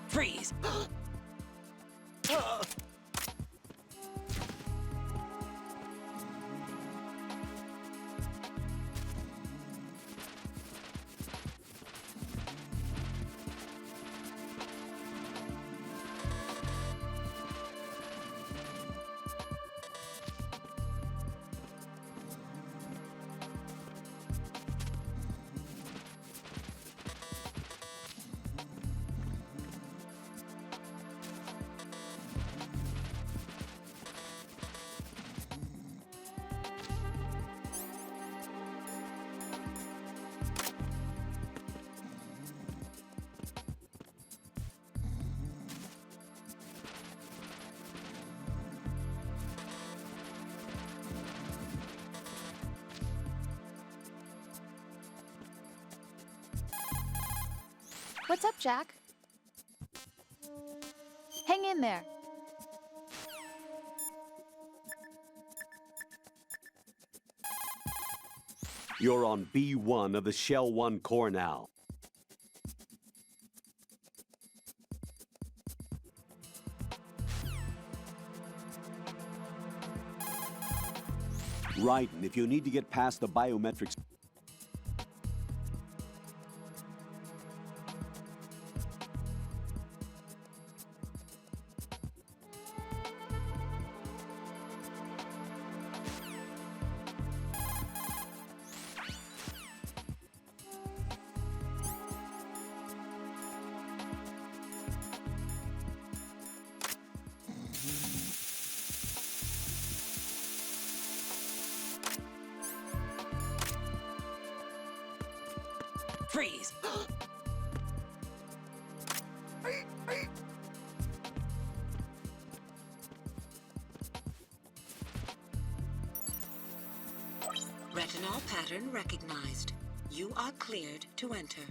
Freeze! What's up, Jack? Hang in there. You're on B1 of the Shell 1 core now. Right, and if you need to get past the biometrics... Freeze! Retinol pattern recognized. You are cleared to enter.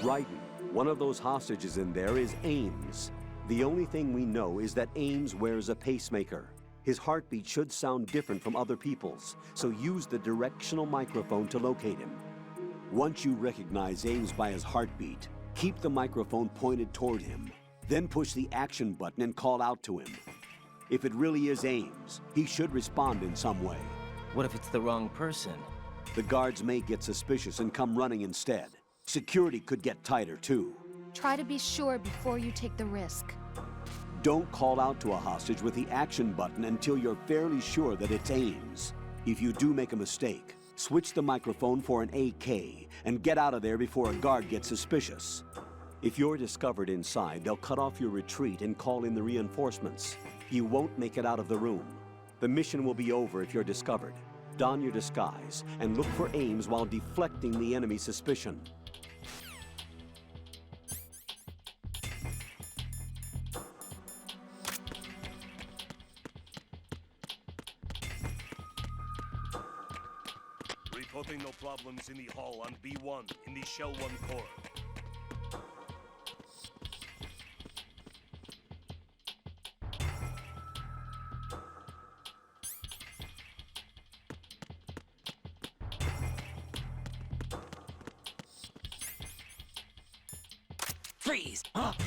Right, one of those hostages in there is Ames. The only thing we know is that Ames wears a pacemaker. His heartbeat should sound different from other people's, so use the directional microphone to locate him. Once you recognize Ames by his heartbeat, keep the microphone pointed toward him. Then push the action button and call out to him. If it really is Ames, he should respond in some way. What if it's the wrong person? The guards may get suspicious and come running instead. Security could get tighter, too. Try to be sure before you take the risk. Don't call out to a hostage with the action button until you're fairly sure that it's Ames. If you do make a mistake, switch the microphone for an AK and get out of there before a guard gets suspicious. If you're discovered inside, they'll cut off your retreat and call in the reinforcements. You won't make it out of the room. The mission will be over if you're discovered. Don your disguise and look for Ames while deflecting the enemy's suspicion. Reporting no problems in the hall on B1 in the Shell 1 core. Freeze! We haven't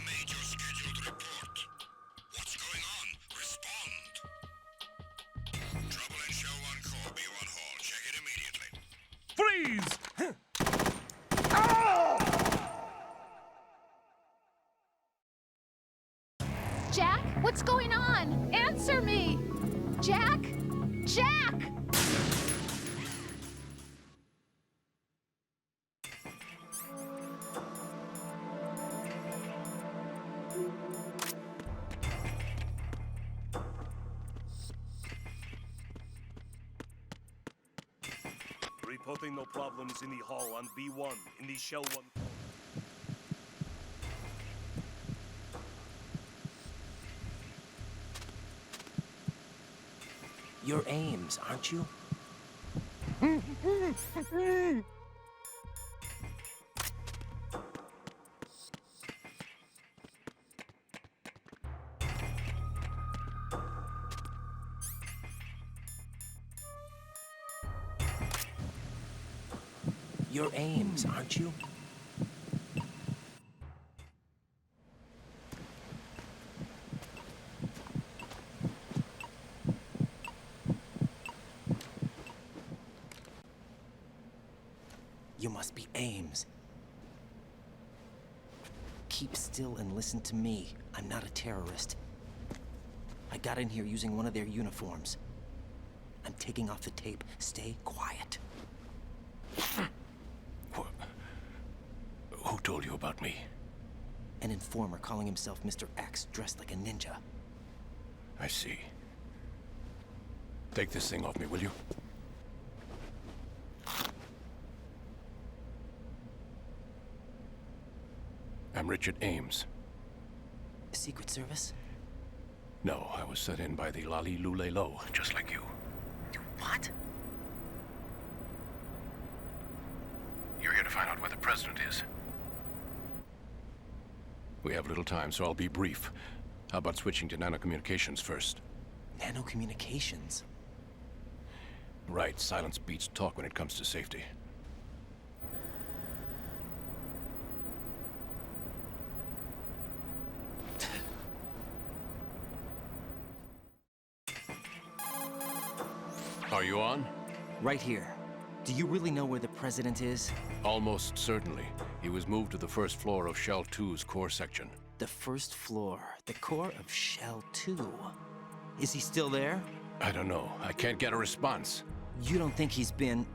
made your scheduled report. What's going on? Respond. Trouble in Shell 1 core, B1 hall. Check it immediately. Freeze! Jack, what's going on? Answer me! Jack? Jack! Reporting no problems in the hall on B1 in the shell 1 core. You're Ames, aren't you? You're Ames, aren't you? You must be Ames. Keep still and listen to me. I'm not a terrorist. I got in here using one of their uniforms. I'm taking off the tape. Stay quiet. Who told you about me? An informer calling himself Mr. X, dressed like a ninja. I see. Take this thing off me, will you? I'm Richard Ames. Secret Service? No, I was sent in by the Lali Lule Lo, just like you. What? You're here to find out where the president is. We have little time, so I'll be brief. How about switching to nanocommunications first? Nanocommunications? Right, silence beats talk when it comes to safety. Are you on? Right here. Do you really know where the president is? Almost certainly. He was moved to the first floor of Shell 2's core section. The first floor, the core of Shell 2. Is he still there? I don't know. I can't get a response. You don't think he's been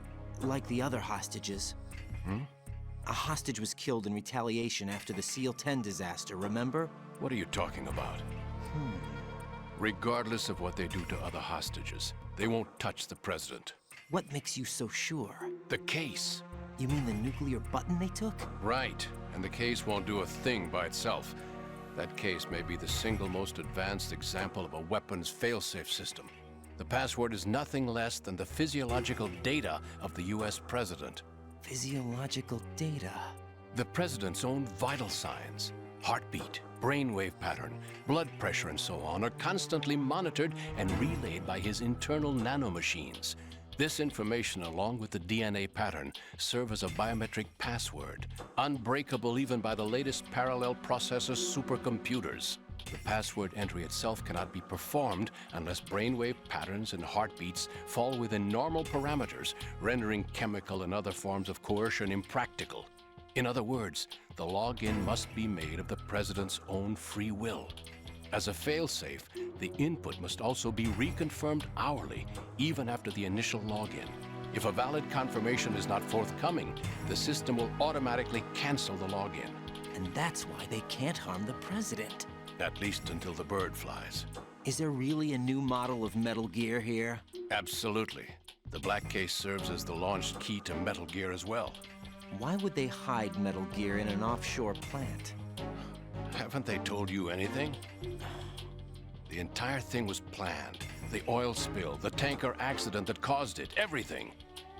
like the other hostages? A hostage was killed in retaliation after the SEAL 10 disaster, remember? What are you talking about? Regardless of what they do to other hostages, they won't touch the president. What makes you so sure? The case. You mean the nuclear button they took? Right. And the case won't do a thing by itself. That case may be the single most advanced example of a weapons failsafe system. The password is nothing less than the physiological data of the US president. Physiological data? The president's own vital signs, heartbeat, brainwave pattern, blood pressure, and so on, are constantly monitored and relayed by his internal nanomachines. This information, along with the DNA pattern, serve as a biometric password, unbreakable even by the latest parallel processor supercomputers. The password entry itself cannot be performed unless brainwave patterns and heartbeats fall within normal parameters, rendering chemical and other forms of coercion impractical. In other words, the login must be made of the president's own free will. As a failsafe, the input must also be reconfirmed hourly, even after the initial login. If a valid confirmation is not forthcoming, the system will automatically cancel the login. And that's why they can't harm the president. At least until the bird flies. Is there really a new model of Metal Gear here? Absolutely. The black case serves as the launch key to Metal Gear as well. Why would they hide Metal Gear in an offshore plant? Haven't they told you anything? The entire thing was planned. The oil spill, the tanker accident that caused it, everything.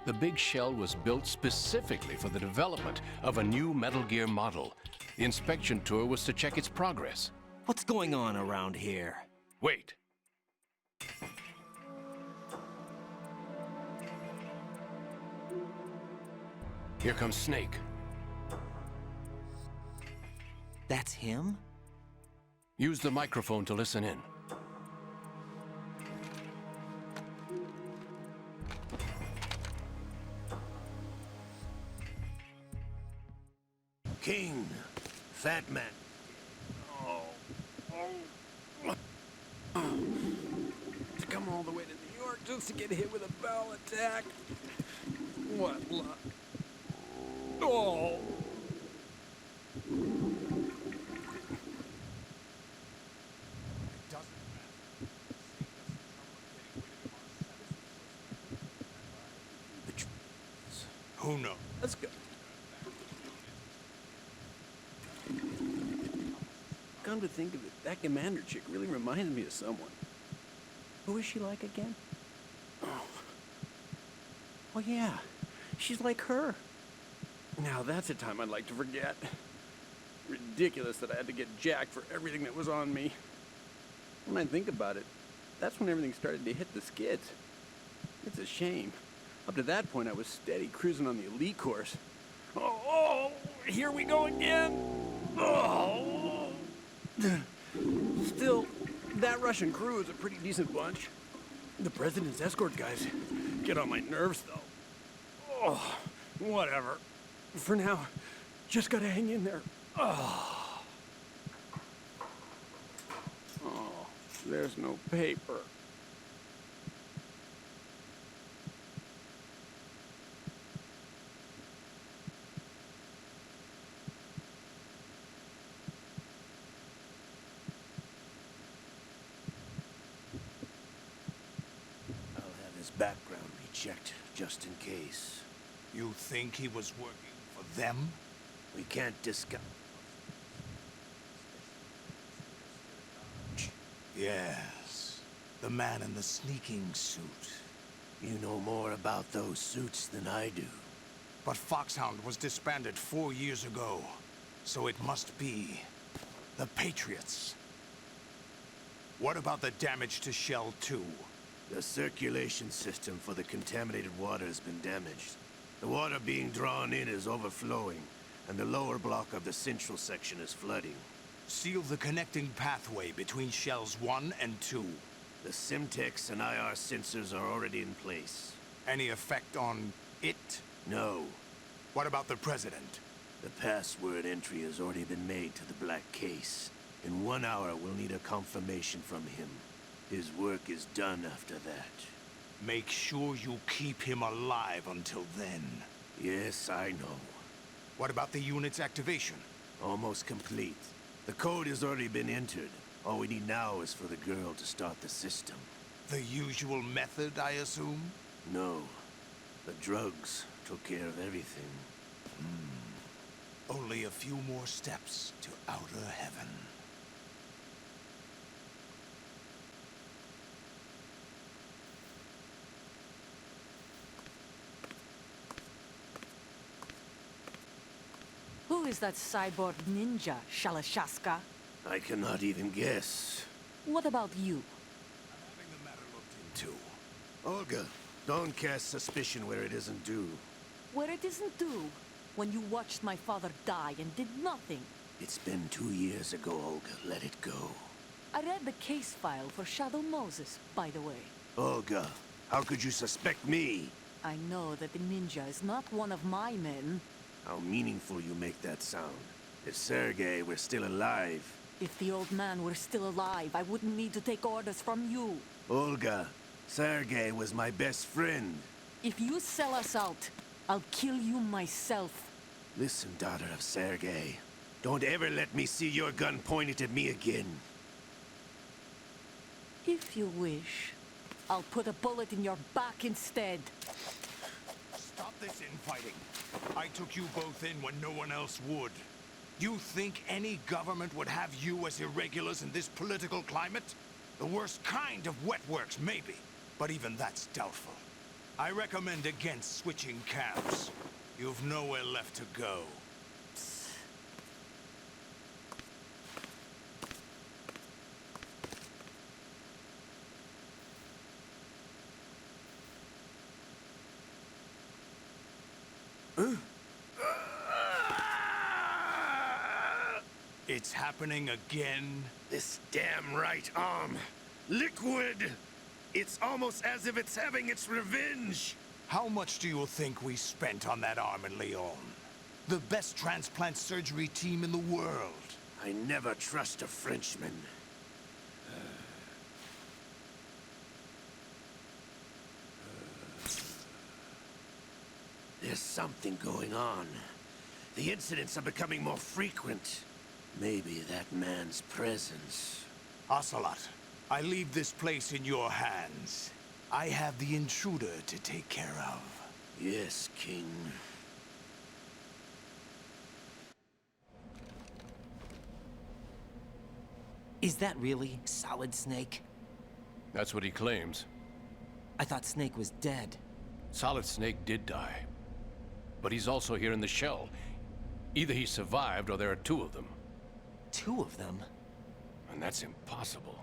The big shell was built specifically for the development of a new Metal Gear model. The inspection tour was to check its progress. What's going on around here? Wait. Here comes Snake. That's him? Use the microphone to listen in. King, fat man. To come all the way to New York just to get hit with a bowel attack. What luck. Oh. Who knows? Let's go. Come to think of it, that commander chick really reminds me of someone. Who is she like again? Oh yeah, she's like her. Now that's a time I'd like to forget. Ridiculous that I had to get Jack for everything that was on me. When I think about it, that's when everything started to hit the skids. It's a shame. Up to that point, I was steady cruising on the elite course. Oh, here we go again. Oh. Still, that Russian crew is a pretty decent bunch. The president's escort guys get on my nerves, though. Oh, whatever. For now, just gotta hang in there. Oh, there's no paper. I'll have his background rechecked, just in case. You think he was working for them? We can't discuss. Yes. The man in the sneaking suit. You know more about those suits than I do. But Foxhound was disbanded 4 years ago. So it must be the Patriots. What about the damage to Shell 2? The circulation system for the contaminated water has been damaged. The water being drawn in is overflowing, and the lower block of the central section is flooding. Seal the connecting pathway between Shells 1 and 2. The Simtex and IR sensors are already in place. Any effect on it? No. What about the President? The password entry has already been made to the black case. In 1 hour, we'll need a confirmation from him. His work is done after that. Make sure you keep him alive until then. Yes, I know. What about the unit's activation? Almost complete. The code has already been entered. All we need now is for the girl to start the system. The usual method, I assume? No. The drugs took care of everything. Only a few more steps to outer heaven. Who is that cyborg ninja, Shalashaska? I cannot even guess. What about you? I'm having the matter looked into. Olga, don't cast suspicion where it isn't due. Where it isn't due, when you watched my father die and did nothing. It's been 2 years ago, Olga. Let it go. I read the case file for Shadow Moses, by the way. Olga, how could you suspect me? I know that the ninja is not one of my men. How meaningful you make that sound. If Sergei were still alive... If the old man were still alive, I wouldn't need to take orders from you. Olga, Sergei was my best friend. If you sell us out, I'll kill you myself. Listen, daughter of Sergei. Don't ever let me see your gun pointed at me again. If you wish, I'll put a bullet in your back instead. Stop this infighting. I took you both in when no one else would. You think any government would have you as irregulars in this political climate? The worst kind of wet works, maybe. But even that's doubtful. I recommend against switching camps. You've nowhere left to go. It's happening again. This damn right arm. Liquid! It's almost as if it's having its revenge! How much do you think we spent on that arm in Lyon? The best transplant surgery team in the world. I never trust a Frenchman. There's something going on. The incidents are becoming more frequent. Maybe that man's presence. Ocelot, I leave this place in your hands. I have the intruder to take care of. Yes, King. Is that really Solid Snake? That's what he claims. I thought Snake was dead. Solid Snake did die. But he's also here in the shell. Either he survived or there are two of them. Two of them? And that's impossible.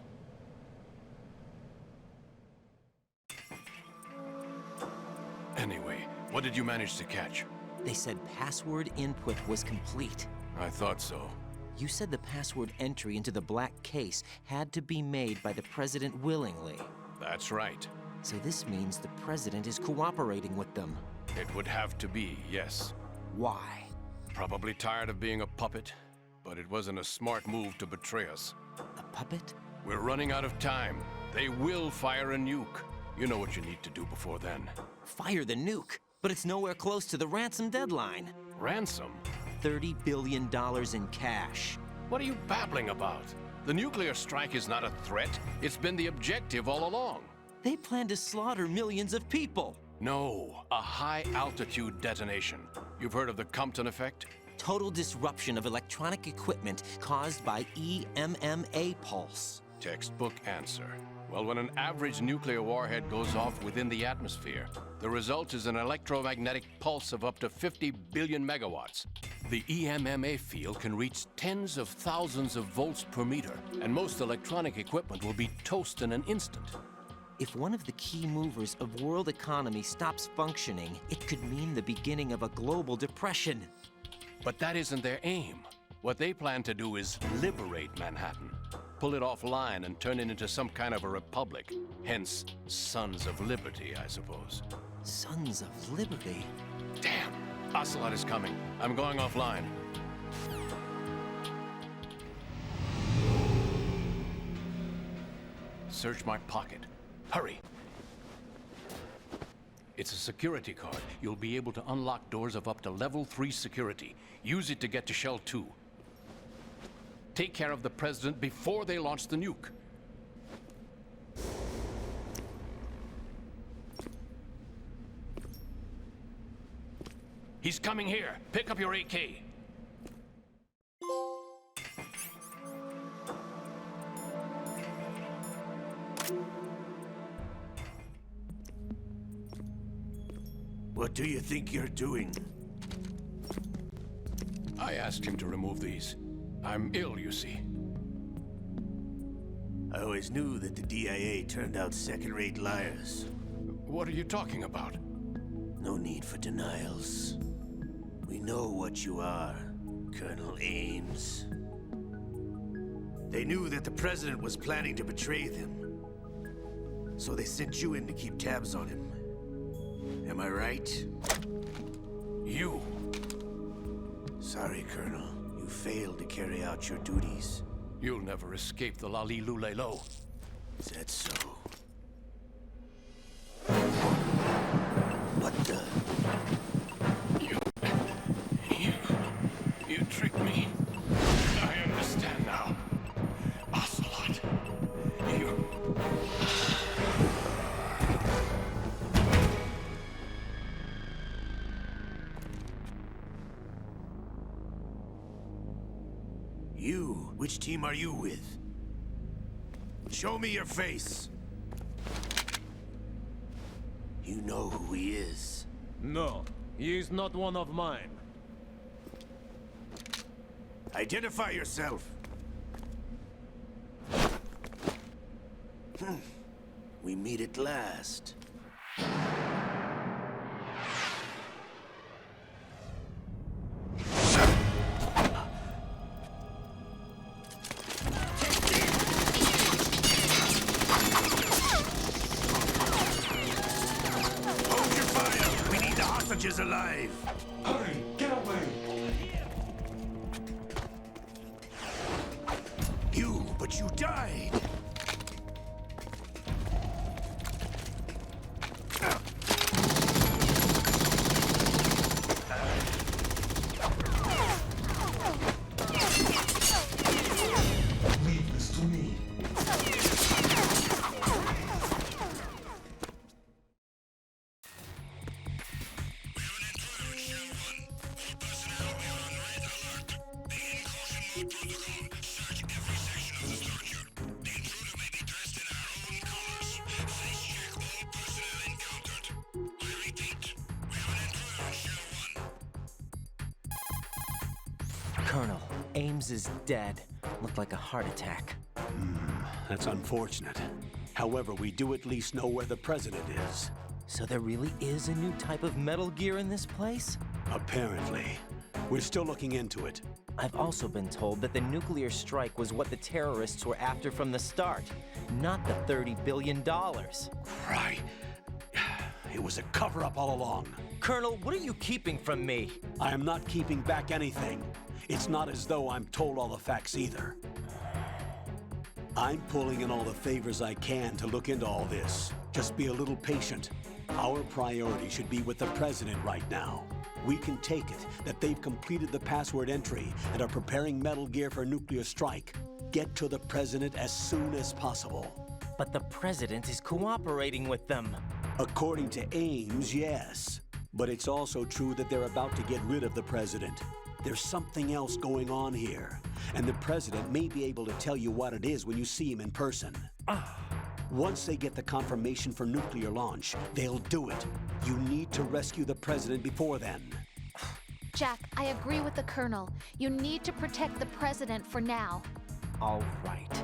Anyway, what did you manage to catch? They said password input was complete. I thought so. You said the password entry into the black case had to be made by the president willingly. That's right. So this means the president is cooperating with them. It would have to be, yes. Why? Probably tired of being a puppet, but it wasn't a smart move to betray us. A puppet? We're running out of time. They will fire a nuke. You know what you need to do before then. Fire the nuke, but it's nowhere close to the ransom deadline. Ransom? $30 billion in cash. What are you babbling about? The nuclear strike is not a threat. It's been the objective all along. They plan to slaughter millions of people. No, a high-altitude detonation. You've heard of the Compton effect? Total disruption of electronic equipment caused by EMMA pulse. Textbook answer. Well, when an average nuclear warhead goes off within the atmosphere, the result is an electromagnetic pulse of up to 50 billion megawatts. The EMMA field can reach tens of thousands of volts per meter, and most electronic equipment will be toast in an instant. If one of the key movers of world economy stops functioning, it could mean the beginning of a global depression. But that isn't their aim. What they plan to do is liberate Manhattan. Pull it offline and turn it into some kind of a republic. Hence, Sons of Liberty, I suppose. Sons of Liberty? Damn! Ocelot is coming. I'm going offline. Search my pocket. Hurry! It's a security card. You'll be able to unlock doors of up to level 3 security. Use it to get to Shell 2. Take care of the president before they launch the nuke. He's coming here. Pick up your AK. What do you think you're doing? I asked him to remove these. I'm ill, you see. I always knew that the DIA turned out second-rate liars. What are you talking about? No need for denials. We know what you are, Colonel Ames. They knew that the president was planning to betray them. So they sent you in to keep tabs on him. Am I right? You. Sorry, Colonel. You failed to carry out your duties. You'll never escape the Lali-Lulelo. Is that so? What the? You tricked me. I understand now. Ocelot. You... You? Which team are you with? Show me your face. You know who he is. No, he is not one of mine. Identify yourself. We meet at last. Is alive. Hurry, get away. But you died. Leave this to me. Colonel, Ames is dead. Looked like a heart attack. That's unfortunate. However, we do at least know where the president is. So there really is a new type of Metal Gear in this place? Apparently. We're still looking into it. I've also been told that the nuclear strike was what the terrorists were after from the start, not the $30 billion. Right. It was a cover-up all along. Colonel, what are you keeping from me? I am not keeping back anything. It's not as though I'm told all the facts either. I'm pulling in all the favors I can to look into all this. Just be a little patient. Our priority should be with the president right now. We can take it that they've completed the password entry and are preparing Metal Gear for nuclear strike. Get to the president as soon as possible. But the president is cooperating with them. According to Ames, yes. But it's also true that they're about to get rid of the president. There's something else going on here, and the president may be able to tell you what it is when you see him in person. Once they get the confirmation for nuclear launch, they'll do it. You need to rescue the president before then. Jack, I agree with the Colonel. You need to protect the president for now. All right.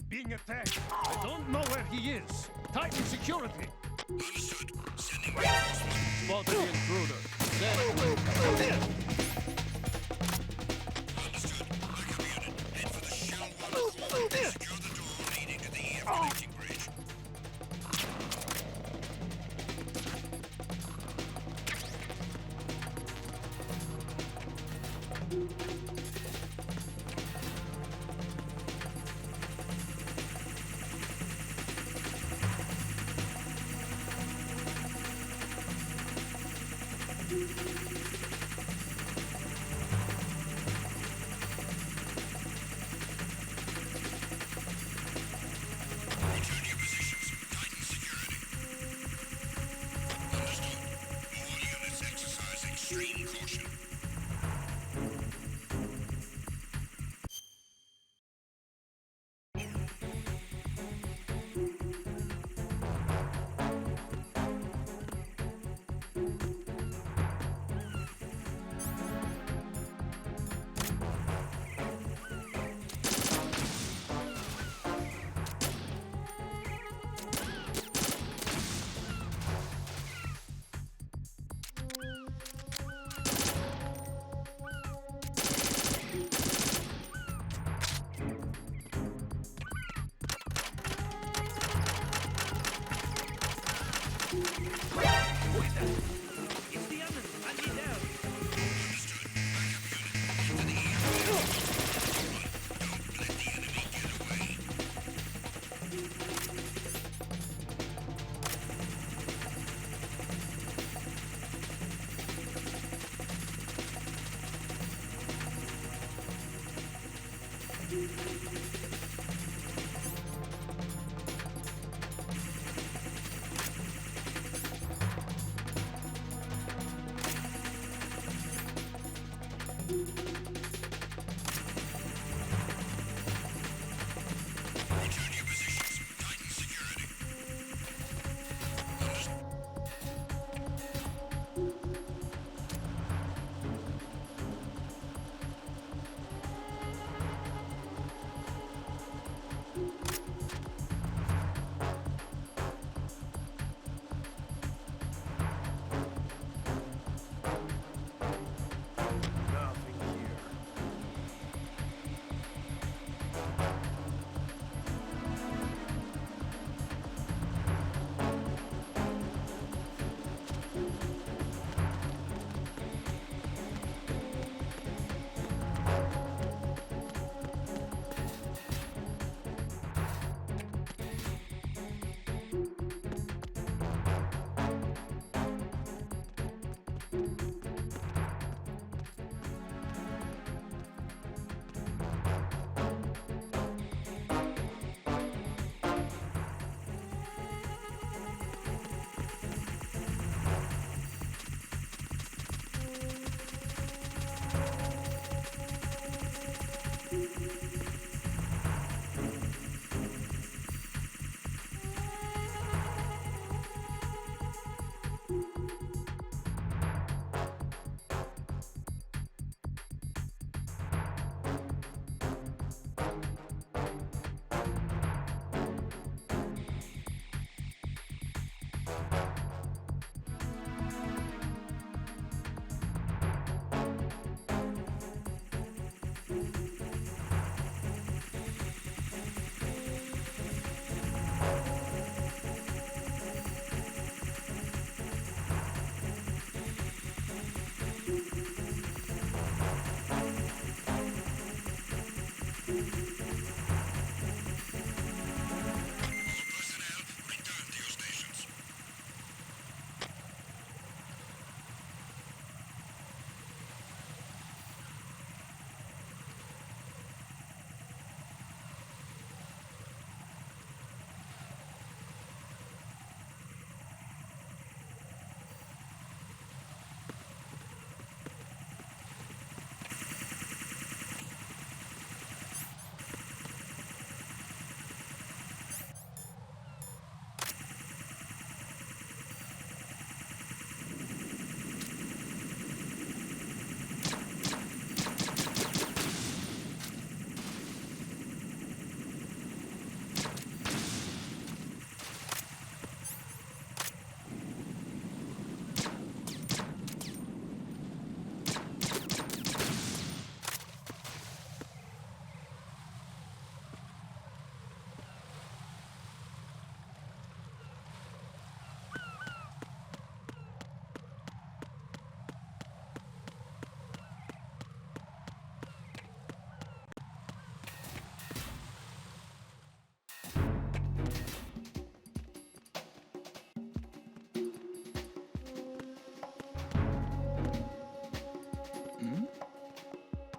Being attacked. I don't know where he is. Tighten security. Understood. Sending reinforcements. Spotted the intruder. Understood. Backup unit. Head for the shell one core. Secure the door leading to the air connecting bridge. Return your positions. Tighten security. Understood. All units exercise extreme caution.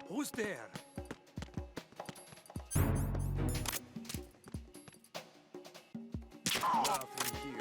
Who's there? Nothing here.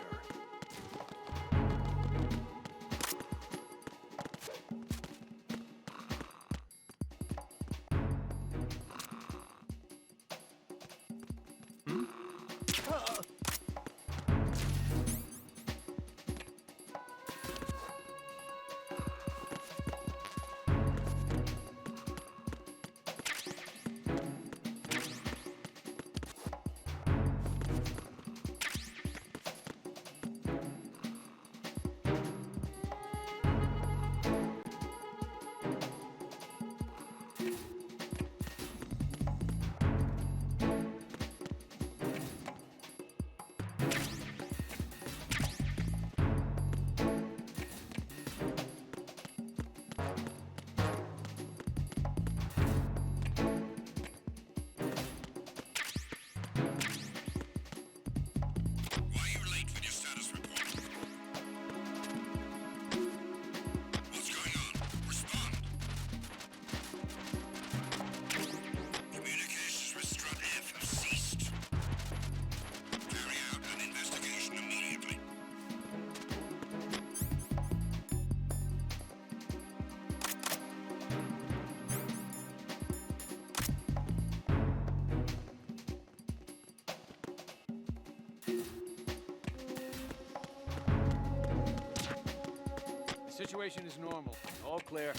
The situation is normal. All clear.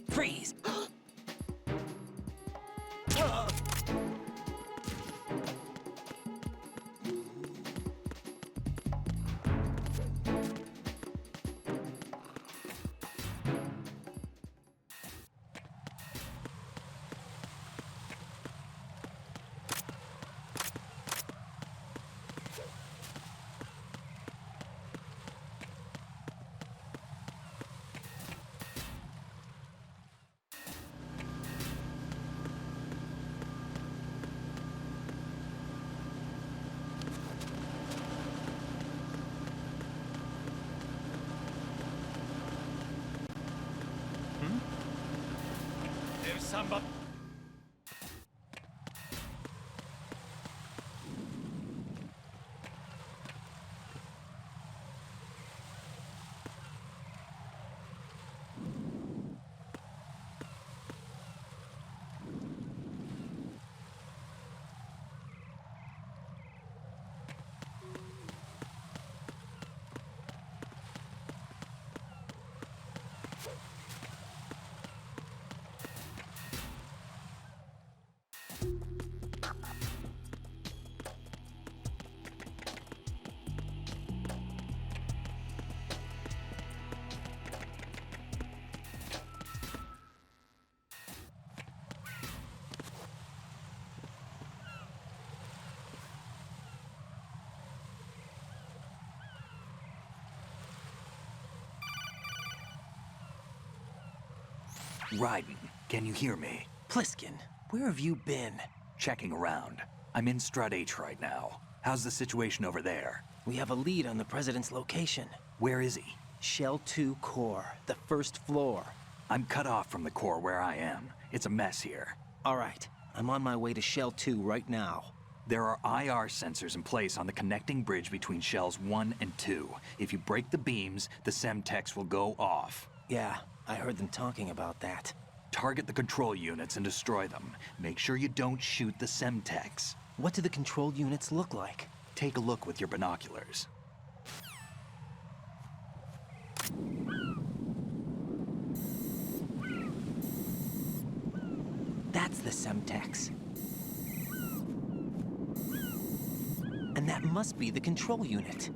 Freeze! There's somebody. Raiden, can you hear me? Pliskin, where have you been? Checking around. I'm in Strut H right now. How's the situation over there? We have a lead on the President's location. Where is he? Shell 2 core, the first floor. I'm cut off from the core where I am. It's a mess here. All right, I'm on my way to Shell 2 right now. There are IR sensors in place on the connecting bridge between Shells 1 and 2. If you break the beams, the Semtex will go off. Yeah, I heard them talking about that. Target the control units and destroy them. Make sure you don't shoot the Semtex. What do the control units look like? Take a look with your binoculars. That's the Semtex. And that must be the control unit.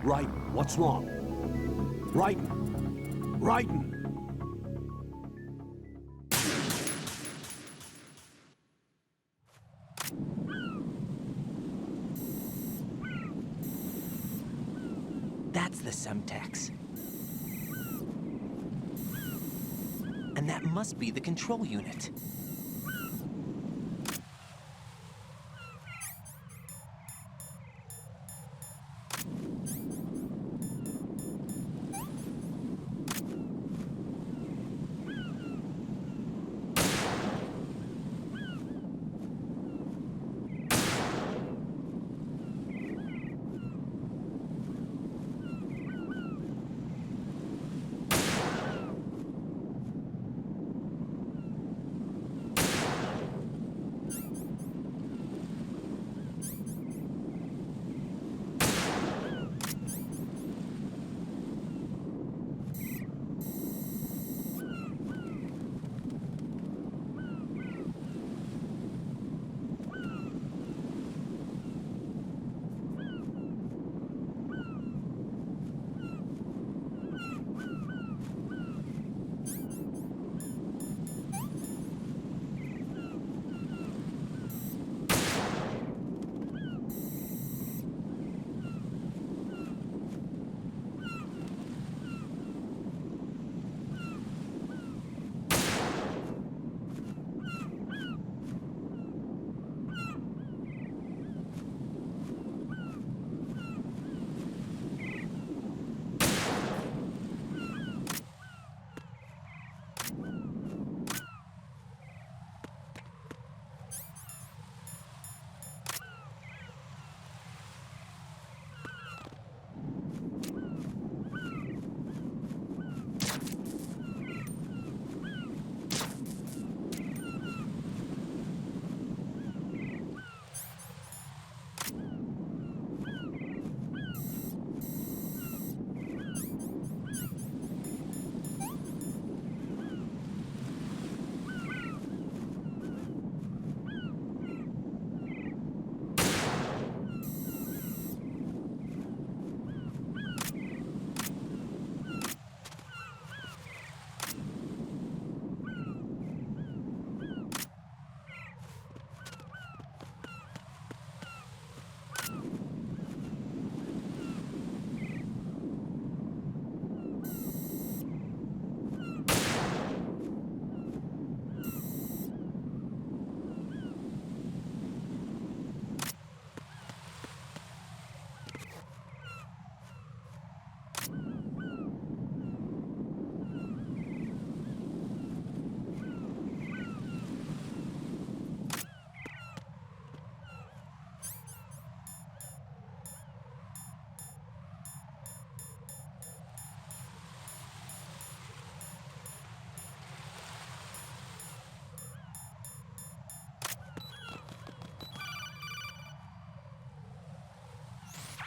Raiden, what's wrong? Raiden! Raiden! That's the Semtex. And that must be the control unit.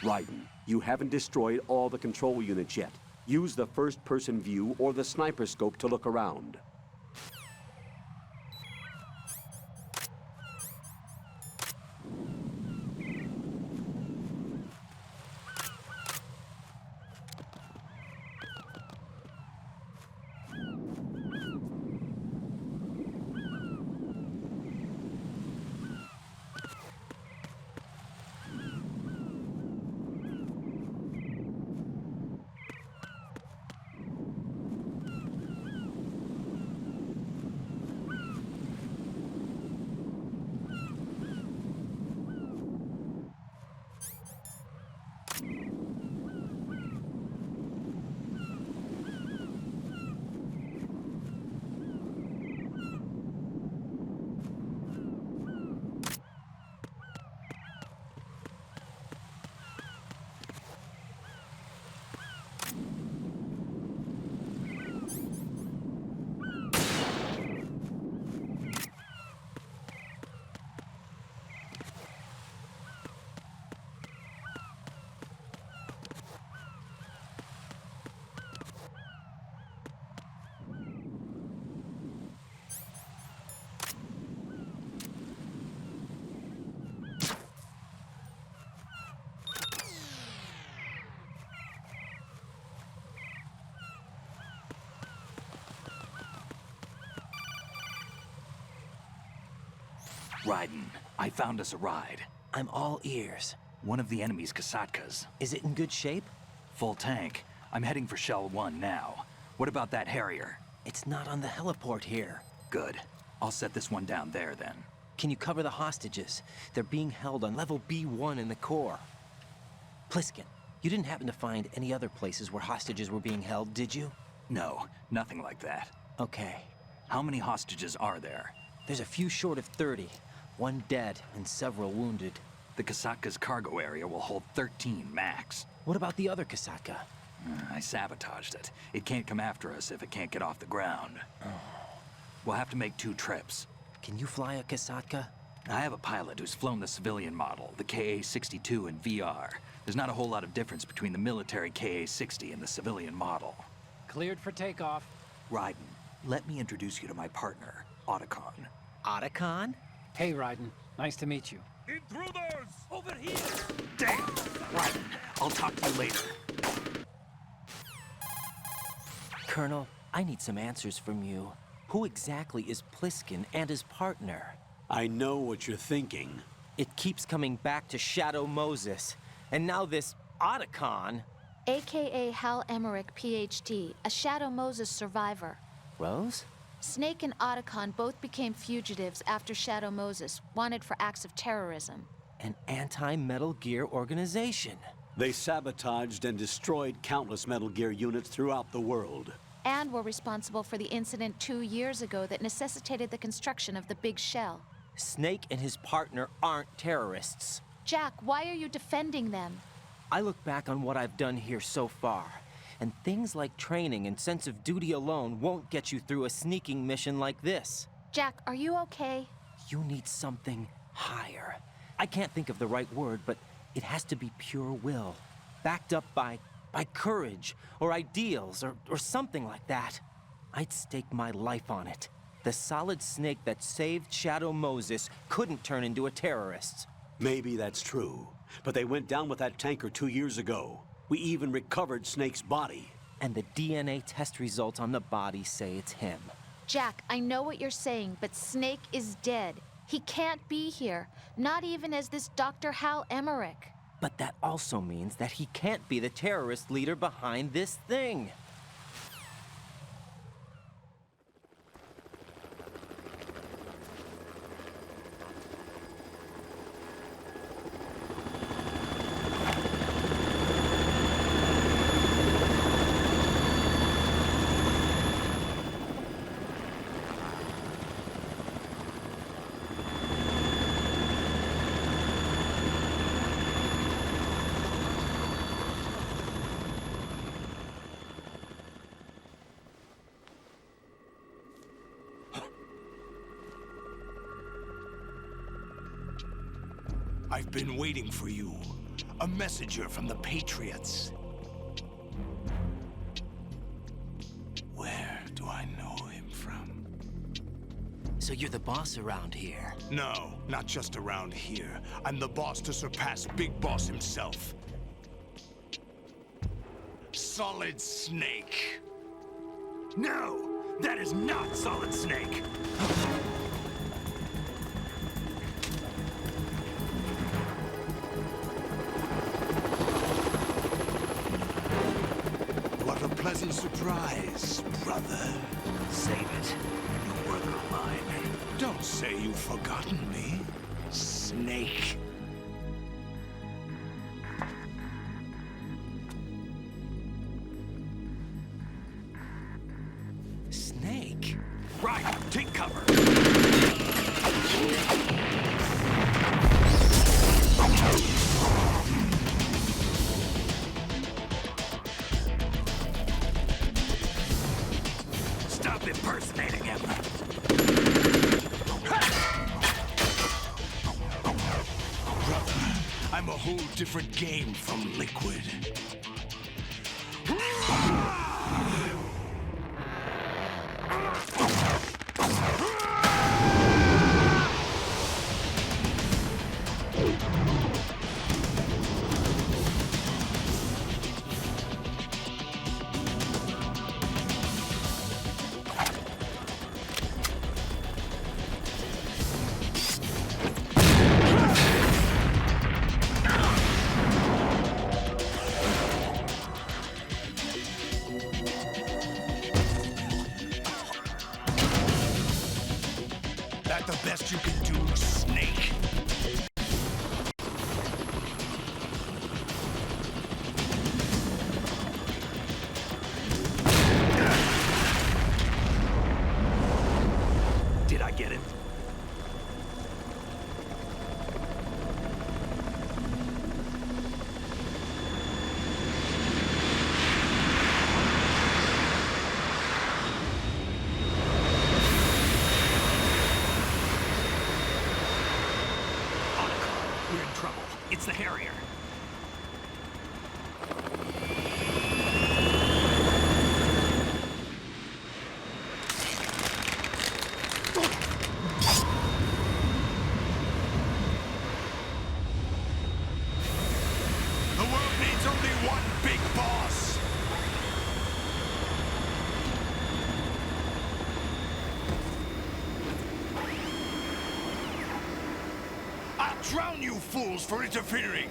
Raiden, you haven't destroyed all the control units yet. Use the first-person view or the sniper scope to look around. Raiden, I found us a ride. I'm all ears. One of the enemy's Kasatkas. Is it in good shape? Full tank. I'm heading for Shell 1 now. What about that Harrier? It's not on the heliport here. Good. I'll set this one down there then. Can you cover the hostages? They're being held on level B1 in the core. Pliskin, you didn't happen to find any other places where hostages were being held, did you? No, nothing like that. Okay. How many hostages are there? There's a few short of 30. One dead and several wounded. The Kasatka's cargo area will hold 13 max. What about the other Kasatka? I sabotaged it. It can't come after us if it can't get off the ground. We'll have to make 2 trips. Can you fly a Kasatka? I have a pilot who's flown the civilian model, the KA-62 in VR. There's not a whole lot of difference between the military KA-60 and the civilian model. Cleared for takeoff. Raiden, let me introduce you to my partner, Otacon. Otacon? Hey, Raiden. Nice to meet you. Intruders! Over here! Damn! Raiden, I'll talk to you later. Colonel, I need some answers from you. Who exactly is Pliskin and his partner? I know what you're thinking. It keeps coming back to Shadow Moses. And now this Otacon. AKA Hal Emmerich, PhD, a Shadow Moses survivor. Rose? Snake and Otacon both became fugitives after Shadow Moses, wanted for acts of terrorism. An anti-Metal Gear organization. They sabotaged and destroyed countless Metal Gear units throughout the world. And were responsible for the incident 2 years ago that necessitated the construction of the Big Shell. Snake and his partner aren't terrorists. Jack, why are you defending them? I look back on what I've done here so far, and things like training and sense of duty alone won't get you through a sneaking mission like this. Jack, are you okay? You need something higher. I can't think of the right word, but it has to be pure will, backed up by courage or ideals or something like that. I'd stake my life on it. The solid Snake that saved Shadow Moses couldn't turn into a terrorist. Maybe that's true, but they went down with that tanker 2 years ago. We even recovered Snake's body. And the DNA test results on the body say it's him. Jack, I know what you're saying, but Snake is dead. He can't be here, not even as this Dr. Hal Emmerich. But that also means that he can't be the terrorist leader behind this thing. I've been waiting for you. A messenger from the Patriots. Where do I know him from? So you're the boss around here? No, not just around here. I'm the boss to surpass Big Boss himself. Solid Snake. No, that is not Solid Snake. What a pleasant surprise, brother. Save it. You work of mine. Don't say you've forgotten me, Snake. Snake? Right, take cover. Stop impersonating him. Brother, I'm a whole different game from Liquid. That the best you can do, Snake? Did I get it? We're in trouble. It's the Harrier. The world needs only one big boss. I'll drown you fools for interfering.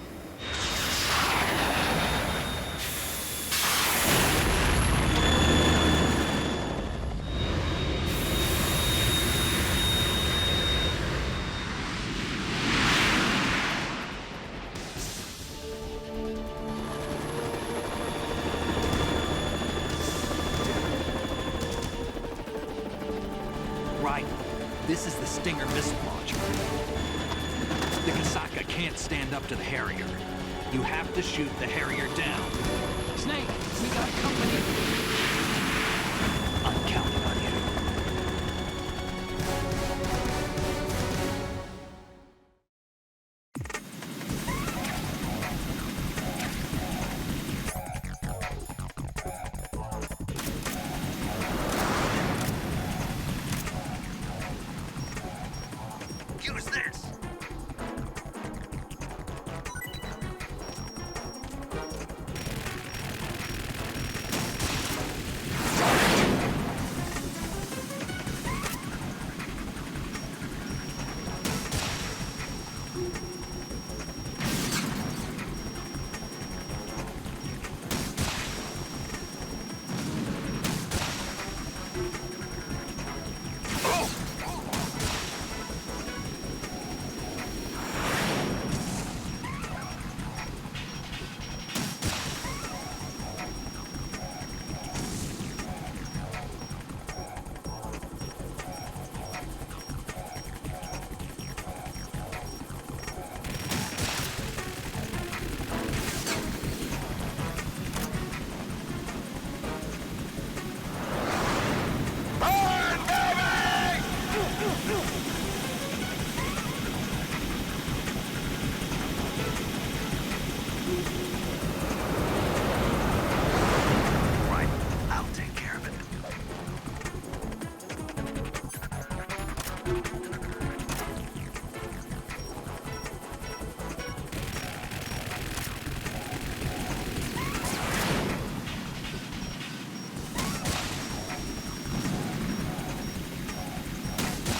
Right. This is the Stinger missile launcher. The Kasaka can't stand up to the Harrier. You have to shoot the Harrier down. Snake, we got company. I'm counting on you. Use this.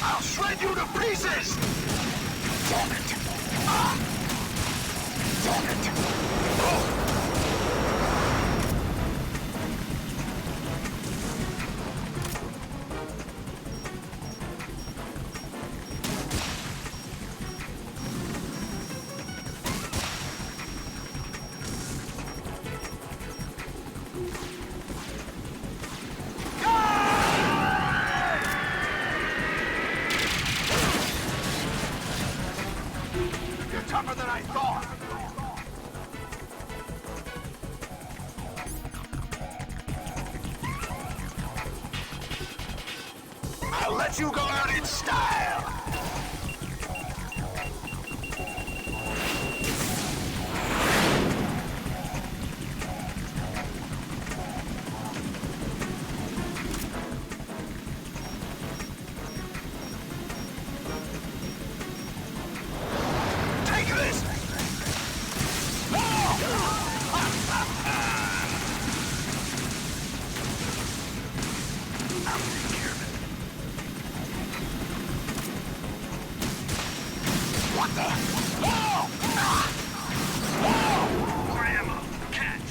I'll shred you to pieces! Damn it! Damn it! Oh. Tougher than I thought! I'll let you go out in style! What the? Oh! Oh! More ammo. Catch.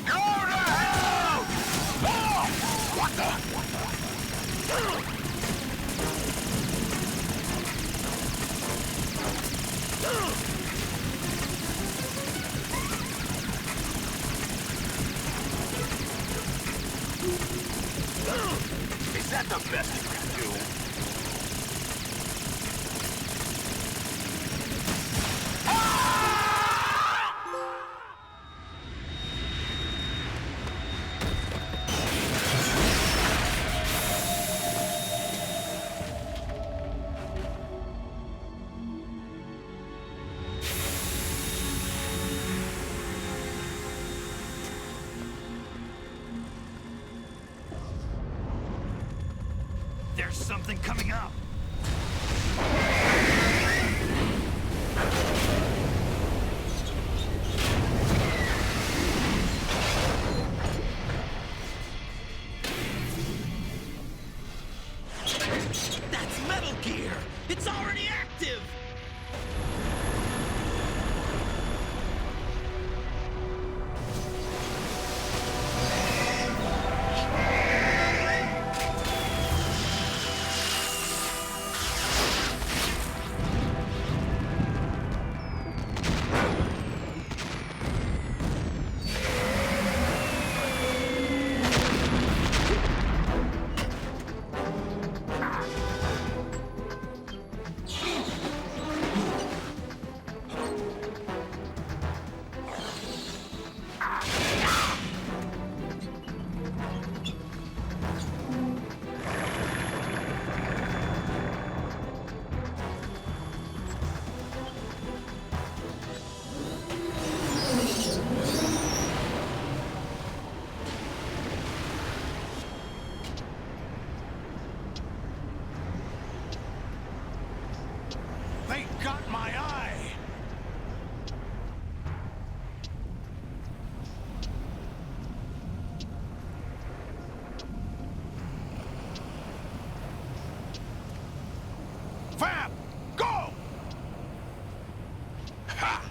Go to hell! Oh! What the? Is that the best you can do? There's something coming up. That's Metal Gear! It's already active! They got my eye! Fab! Go! Ha!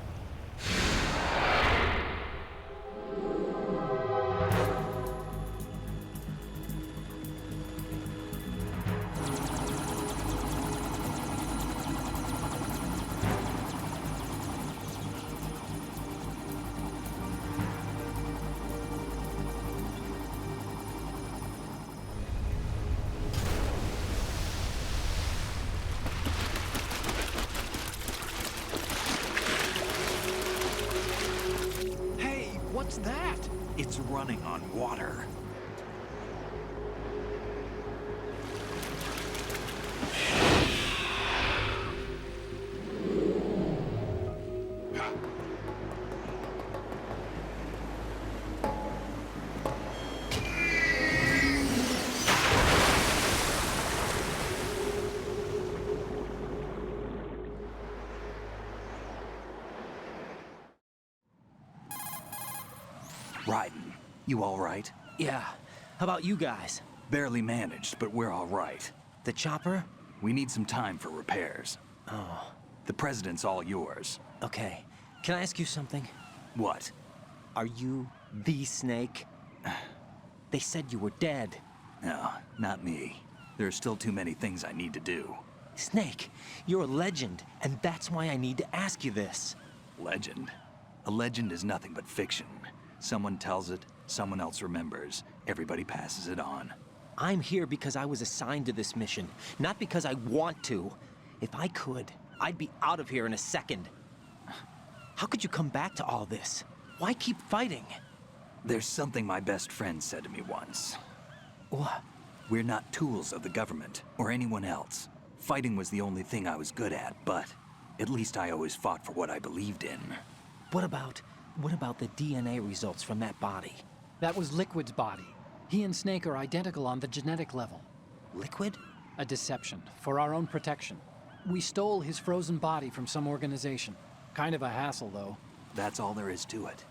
What's that? It's running on water. You all right? Yeah. How about you guys? Barely managed, but we're all right. The chopper? We need some time for repairs. Oh. The president's all yours. Okay. Can I ask you something? What? Are you the Snake? They said you were dead. No, not me. There are still too many things I need to do. Snake, you're a legend, and that's why I need to ask you this. Legend? A legend is nothing but fiction. Someone tells it, someone else remembers. Everybody passes it on. I'm here because I was assigned to this mission, not because I want to. If I could, I'd be out of here in a second. How could you come back to all this? Why keep fighting? There's something my best friend said to me once. What? We're not tools of the government or anyone else. Fighting was the only thing I was good at, but at least I always fought for what I believed in. What about the DNA results from that body? That was Liquid's body. He and Snake are identical on the genetic level. Liquid? A deception, for our own protection. We stole his frozen body from some organization. Kind of a hassle, though. That's all there is to it.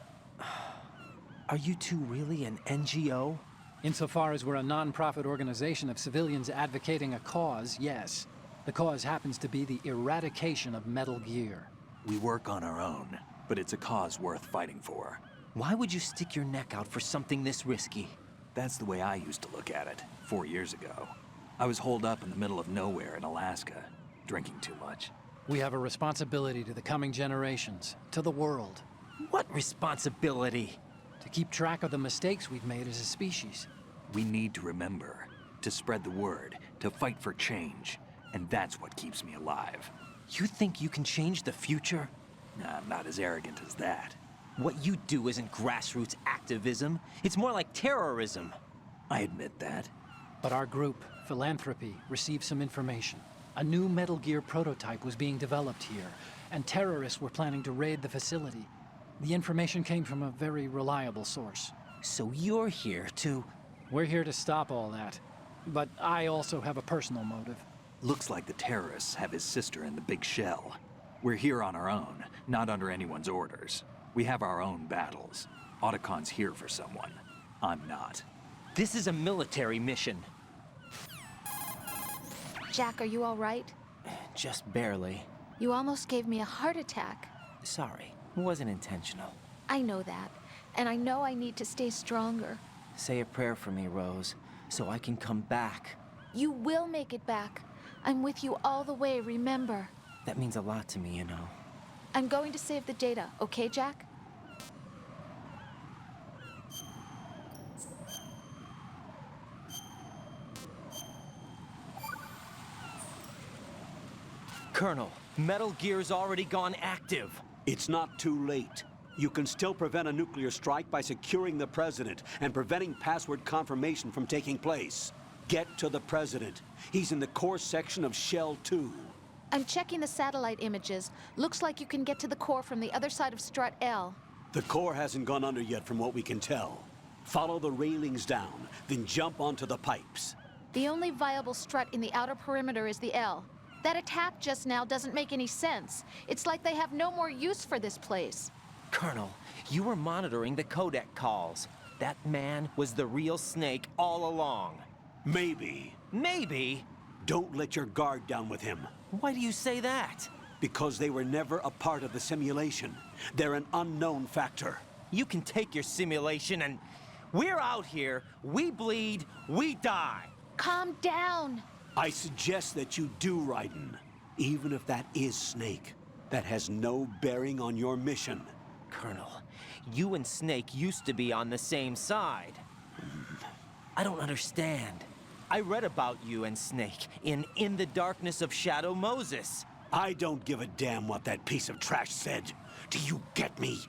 Are you two really an NGO? Insofar as we're a non-profit organization of civilians advocating a cause, yes. The cause happens to be the eradication of Metal Gear. We work on our own, but it's a cause worth fighting for. Why would you stick your neck out for something this risky? That's the way I used to look at it, 4 years ago. I was holed up in the middle of nowhere in Alaska, drinking too much. We have a responsibility to the coming generations, to the world. What responsibility? To keep track of the mistakes we've made as a species. We need to remember, to spread the word, to fight for change. And that's what keeps me alive. You think you can change the future? Nah, I'm not as arrogant as that. What you do isn't grassroots activism. It's more like terrorism. I admit that. But our group, Philanthropy, received some information. A new Metal Gear prototype was being developed here, and terrorists were planning to raid the facility. The information came from a very reliable source. So you're here to... We're here to stop all that. But I also have a personal motive. Looks like the terrorists have his sister in the big shell. We're here on our own, not under anyone's orders. We have our own battles. Otacon's here for someone. I'm not. This is a military mission. Jack, are you all right? Just barely. You almost gave me a heart attack. Sorry, it wasn't intentional. I know that, and I know I need to stay stronger. Say a prayer for me, Rose, so I can come back. You will make it back. I'm with you all the way, remember? That means a lot to me, you know. I'm going to save the data, okay, Jack? Colonel, Metal Gear's already gone active. It's not too late. You can still prevent a nuclear strike by securing the president and preventing password confirmation from taking place. Get to the president. He's in the core section of Shell 2. I'm checking the satellite images. Looks like you can get to the core from the other side of Strut L. The core hasn't gone under yet from what we can tell. Follow the railings down, then jump onto the pipes. The only viable strut in the outer perimeter is the L. That attack just now doesn't make any sense. It's like they have no more use for this place. Colonel, you were monitoring the codec calls. That man was the real Snake all along. Maybe. Maybe? Don't let your guard down with him. Why do you say that? Because they were never a part of the simulation. They're an unknown factor. You can take your simulation and... We're out here, we bleed, we die. Calm down. I suggest that you do, Raiden. Even if that is Snake, that has no bearing on your mission. Colonel, you and Snake used to be on the same side. I don't understand. I read about you and Snake in the Darkness of Shadow Moses. I don't give a damn what that piece of trash said. Do you get me?